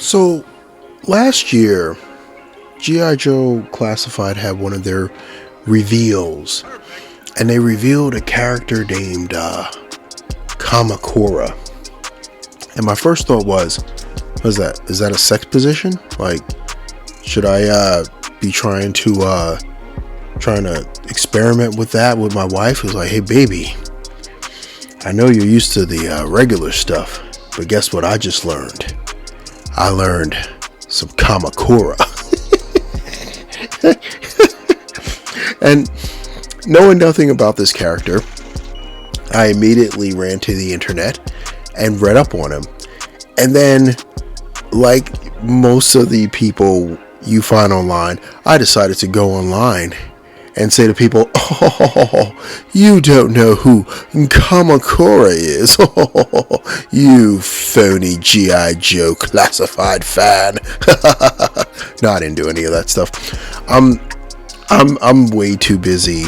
So last year, G.I. Joe Classified had one of their reveals, and they revealed a character named Kamakura. And my first thought was that? Is that a sex position? Like, should I be trying to experiment with that with my wife? Who's like, hey baby, I know you're used to the regular stuff, but guess what I just learned? I learned some Kamakura. And knowing nothing about this character, I immediately ran to the internet and read up on him. And then, like most of the people you find online, I decided to go online and say to people, oh, you don't know who Kamakura is. Oh, you phony G.I. Joe Classified fan. No, I didn't do any of that stuff. I'm way too busy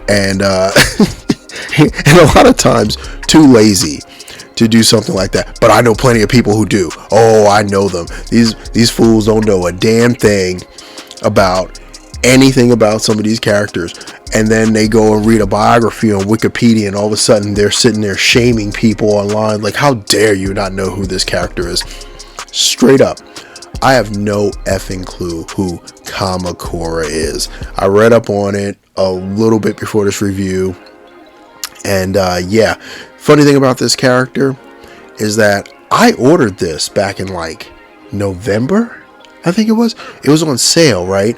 and and a lot of times too lazy to do something like that. But I know plenty of people who do. Oh, I know them. These fools don't know a damn thing about anything about some of these characters, and then they go and read a biography on Wikipedia, and all of a sudden they're sitting there shaming people online like, how dare you not know who this character is? Straight up, I have no effing clue who Kamakura is. I read up on it a little bit before this review, and yeah, funny thing about this character is that I ordered this back in like November, I think it was on sale, right?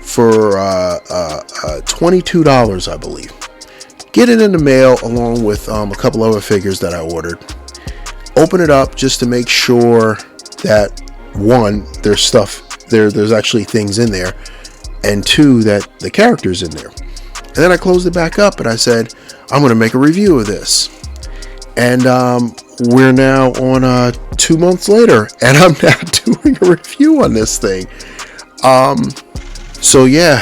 For $22, I believe. Get it in the mail along with a couple other figures that I ordered. Open it up just to make sure that one, there's stuff there's actually things in there, and two, that the character's in there. And then I closed it back up and I said, I'm going to make a review of this. And we're now on 2 months later, and I'm now doing a review on this thing. So yeah,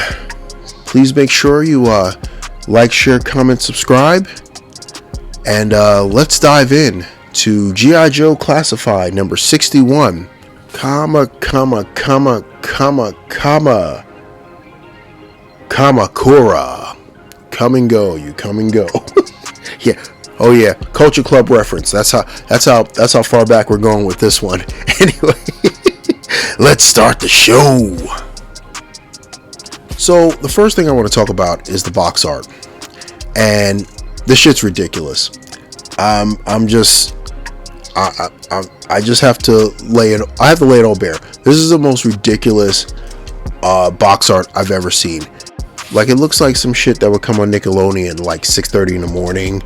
please make sure you like, share, comment, subscribe, and let's dive in to G.I. Joe Classified number 61. Kamakura. Come and go, you come and go. Yeah. Oh yeah, Culture Club reference. That's how far back we're going with this one. Anyway, let's start the show. So the first thing I want to talk about is the box art, and this shit's ridiculous. I just have to lay it. I have to lay it all bare. This is the most ridiculous box art I've ever seen. Like, it looks like some shit that would come on Nickelodeon like 6:30 in the morning,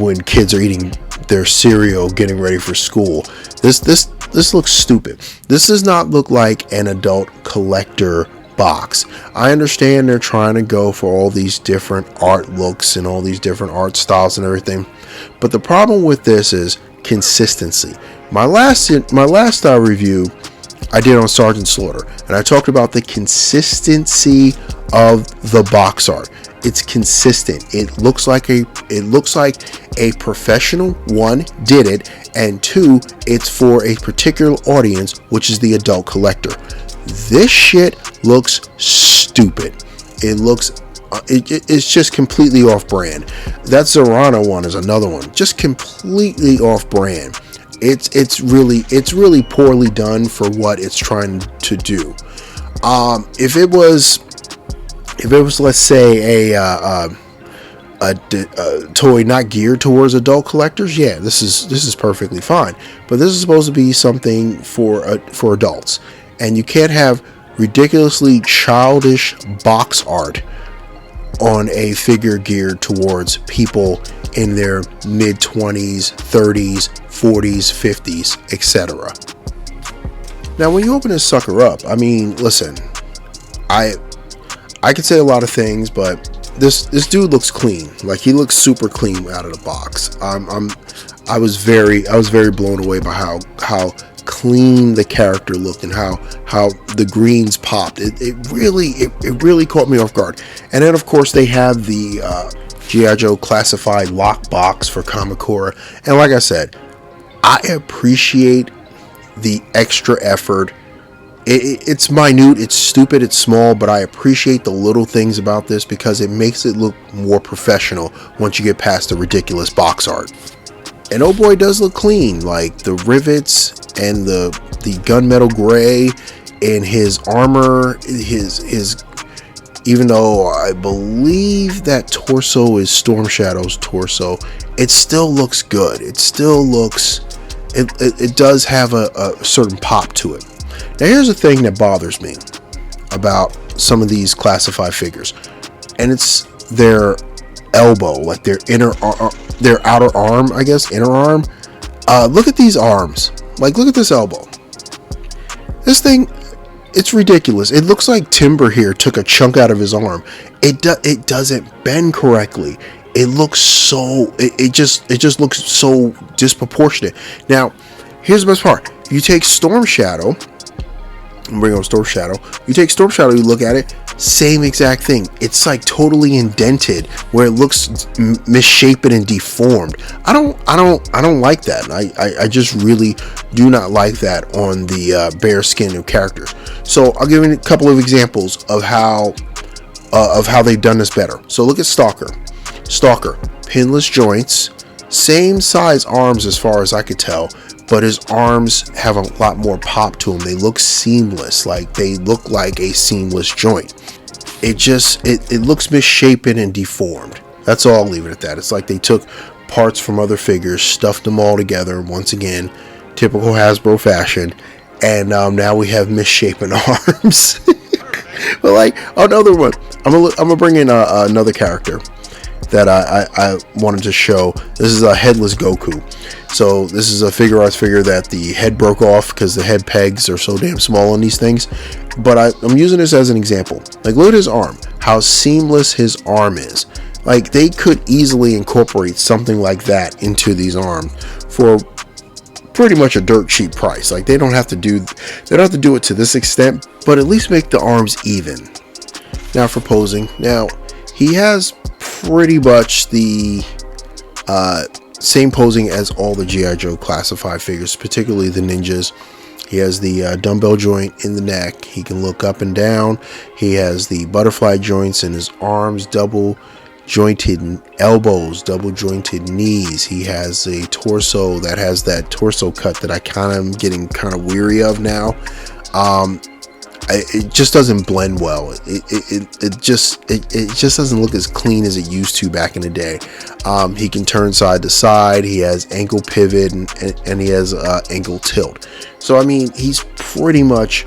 when kids are eating their cereal, getting ready for school. This looks stupid. This does not look like an adult collector box. I understand they're trying to go for all these different art looks and all these different art styles and everything, but the problem with this is consistency. My last review I did on Sergeant Slaughter, and I talked about the consistency of the box art. It's consistent. It looks like a professional, one, did it, and two, it's for a particular audience, which is the adult collector. This shit looks stupid. It looks it's just completely off brand. That Zorana one is another one, just completely off brand. It's really poorly done for what it's trying to do. If it was, let's say, a toy not geared towards adult collectors, yeah, this is perfectly fine. But this is supposed to be something for adults, and you can't have ridiculously childish box art on a figure geared towards people in their mid-20s, 30s, 40s, 50s, etc. Now, when you open this sucker up, I mean, listen, I could say a lot of things, but this dude looks clean. Like, he looks super clean out of the box. I was very blown away by how clean the character looked and how the greens popped. It really caught me off guard. And then, of course, they have the G.I. Joe Classified lock box for Kamakura. And like I said, I appreciate the extra effort. It's minute, it's stupid, it's small, but I appreciate the little things about this because it makes it look more professional once you get past the ridiculous box art. And oh boy, it does look clean. Like the rivets and the gunmetal gray in his armor, his even though I believe that torso is Storm Shadow's torso, it still looks good. It still looks, it does have a certain pop to it. Now here's the thing that bothers me about some of these classified figures, and it's their elbow, like their their outer arm, I guess, inner arm. Look at these arms. Like, look at this elbow. This thing, it's ridiculous. It looks like Timber here took a chunk out of his arm. It doesn't bend correctly. It looks so, it just looks so disproportionate. Now, here's the best part. You take Storm Shadow, bring on Storm Shadow. You take Storm Shadow, you look at it, same exact thing. It's like totally indented, where it looks misshapen and deformed. I don't like that. I just really do not like that on the bare skin of characters. So I'll give you a couple of examples of how they've done this better. So look at Stalker. Stalker, pinless joints, same size arms as far as I could tell, but his arms have a lot more pop to them. They look seamless, like they look like a seamless joint. It looks misshapen and deformed. That's all, I'll leave it at that. It's like they took parts from other figures, stuffed them all together, once again, typical Hasbro fashion, and now we have misshapen arms. But like, another one, I'm gonna bring in another character that I wanted to show. This is a headless Goku. So this is a figure arts figure that the head broke off because the head pegs are so damn small on these things. But I'm using this as an example. Like, look at his arm, how seamless his arm is. Like, they could easily incorporate something like that into these arms for pretty much a dirt cheap price. Like, they don't have to do it to this extent, but at least make the arms even. Now for posing. Now he has pretty much the same posing as all the G.I. Joe classified figures, particularly the ninjas. He has the dumbbell joint in the neck. He can look up and down. He has the butterfly joints in his arms, double jointed elbows, double jointed knees. He has a torso that has that torso cut that I kind of am getting kind of weary of now. It just doesn't blend well. It just doesn't look as clean as it used to back in the day. He can turn side to side. He has ankle pivot and he has ankle tilt. So I mean, he's pretty much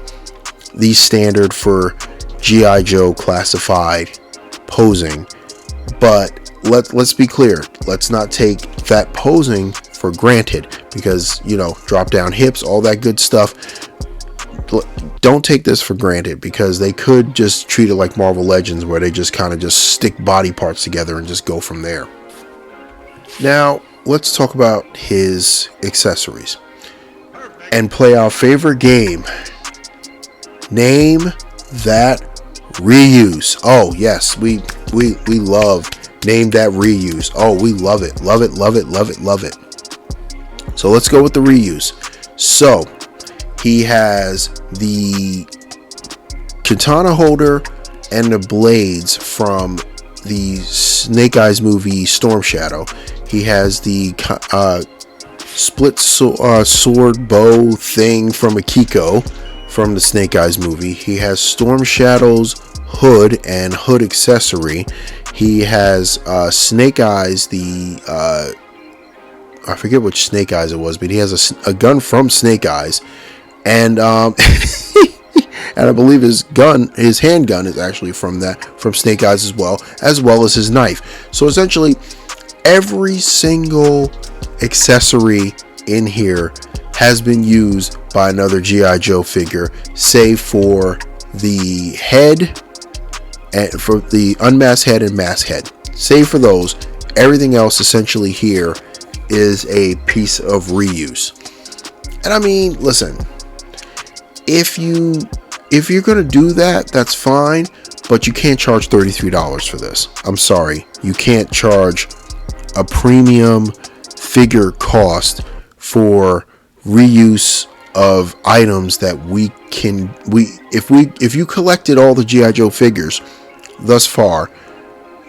the standard for G.I. Joe classified posing. But let's be clear. Let's not take that posing for granted, because, you know, drop down hips, all that good stuff. Don't take this for granted, because they could just treat it like Marvel Legends, where they just kind of just stick body parts together and just go from there. Now, let's talk about his accessories and play our favorite game. Name that reuse. Oh yes, we love Name That Reuse. Oh, we love it. Love it, love it, love it, love it. So let's go with the reuse. So he has the katana holder and the blades from the Snake Eyes movie Storm Shadow. He has the split sword bow thing from Akiko from the Snake Eyes movie. He has Storm Shadow's hood and hood accessory. He has Snake Eyes, I forget which Snake Eyes it was, but he has a gun from Snake Eyes. And and I believe his handgun is actually from Snake Eyes as well as his knife. So essentially, every single accessory in here has been used by another G.I. Joe figure, save for the head and for the unmasked head and masked head. Save for those, everything else essentially here is a piece of reuse. And I mean, listen, if you're gonna do that, that's fine, but you can't charge $33 for this. I'm sorry, you can't charge a premium figure cost for reuse of items that if you collected all the G.I. Joe figures thus far,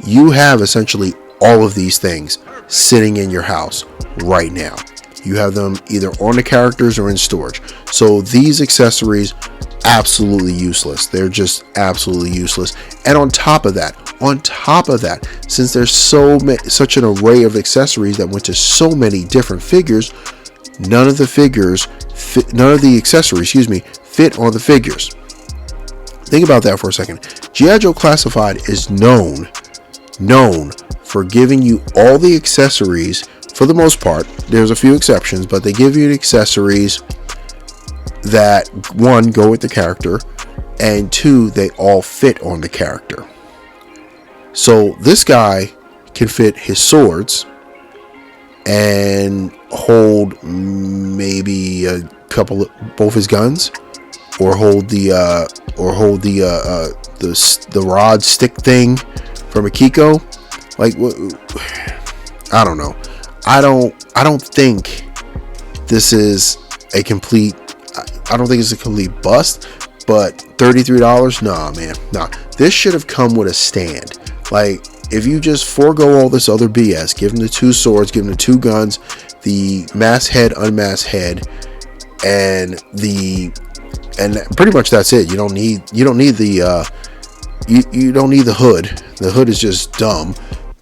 you have essentially all of these things sitting in your house right now. You have them either on the characters or in storage. So these accessories, absolutely useless. They're just absolutely useless. And on top of that, since there's such an array of accessories that went to so many different figures, none of the accessories, fit on the figures. Think about that for a second. G.I. Joe Classified is known for giving you all the accessories for the most part. There's a few exceptions, but they give you the accessories that, one, go with the character, and two, they all fit on the character. So this guy can fit his swords and hold maybe a couple of both his guns, or hold the rod stick thing from Akiko. Like, I don't know. I don't think this is a complete. I don't think it's a complete bust. But $33? Nah, man. Nah. This should have come with a stand. Like, if you just forego all this other BS, give him the 2 swords, give him the 2 guns, the masked head, unmasked head, and pretty much that's it. You don't need the you don't need the hood. The hood is just dumb.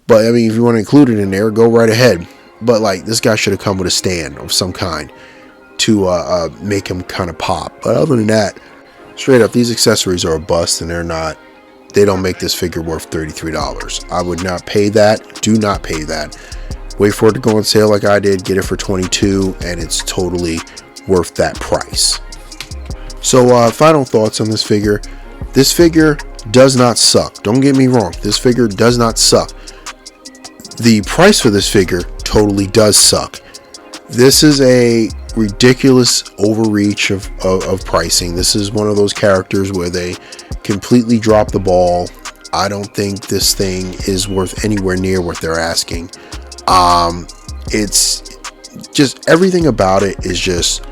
But I mean, if you want to include it in there, go right ahead. But like, this guy should have come with a stand of some kind to make him kind of pop. But other than that, straight up, these accessories are a bust, and they don't make this figure worth $33. I would not pay that. Do not pay that. Wait for it to go on sale like I did. Get it for $22, and it's totally worth that price. So final thoughts on this figure. This figure does not suck. Don't get me wrong. This figure does not suck. The price for this figure totally does suck. This is a ridiculous overreach of pricing. This is one of those characters where they completely drop the ball. I don't think this thing is worth anywhere near what they're asking. It's just, everything about it is just,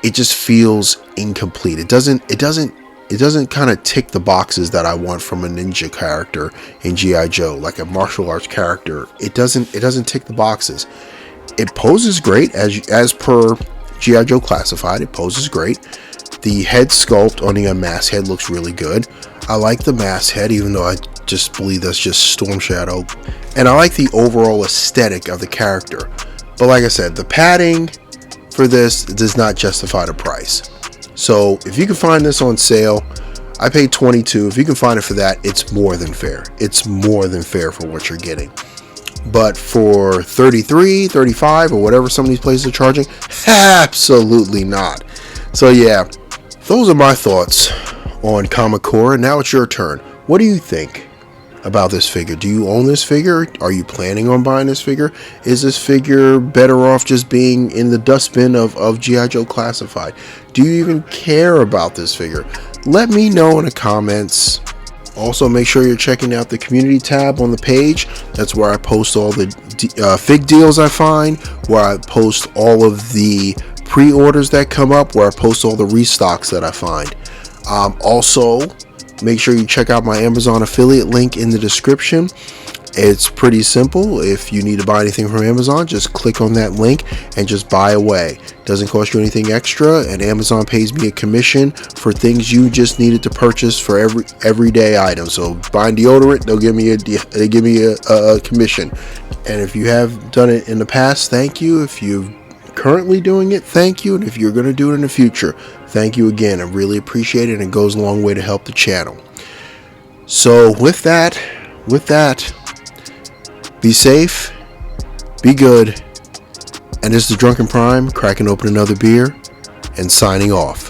it just feels incomplete. It doesn't kind of tick the boxes that I want from a ninja character in G.I. Joe, like a martial arts character. It doesn't tick the boxes. It poses great as per G.I. Joe Classified. It poses great. The head sculpt on the unmasked head looks really good. I like the masked head, even though I just believe that's just Storm Shadow. And I like the overall aesthetic of the character. But like I said, the padding for this does not justify the price. So if you can find this on sale, I paid $22. If you can find it for that, it's more than fair. It's more than fair for what you're getting. But for $33, $35, or whatever some of these places are charging, absolutely not. So yeah, those are my thoughts on Kamakura. Now it's your turn. What do you think about this figure? Do you own this figure? Are you planning on buying this figure? Is this figure better off just being in the dustbin of G.I. Joe Classified? Do you even care about this figure? Let me know in the comments. Also, make sure you're checking out the community tab on the page. That's where I post all the fig deals I find, where I post all of the pre-orders that come up, where I post all the restocks that I find. Also, make sure you check out my Amazon affiliate link in the description. It's pretty simple. If you need to buy anything from Amazon, just click on that link and just buy away. Doesn't cost you anything extra, and Amazon pays me a commission for things you just needed to purchase for everyday items. So buying deodorant, they give me a commission. And if you have done it in the past, thank you. If you're currently doing it, thank you. And if you're going to do it in the future, thank you again. I really appreciate it, and it goes a long way to help the channel. So with that, be safe, be good, and this is the Drunken Prime cracking open another beer and signing off.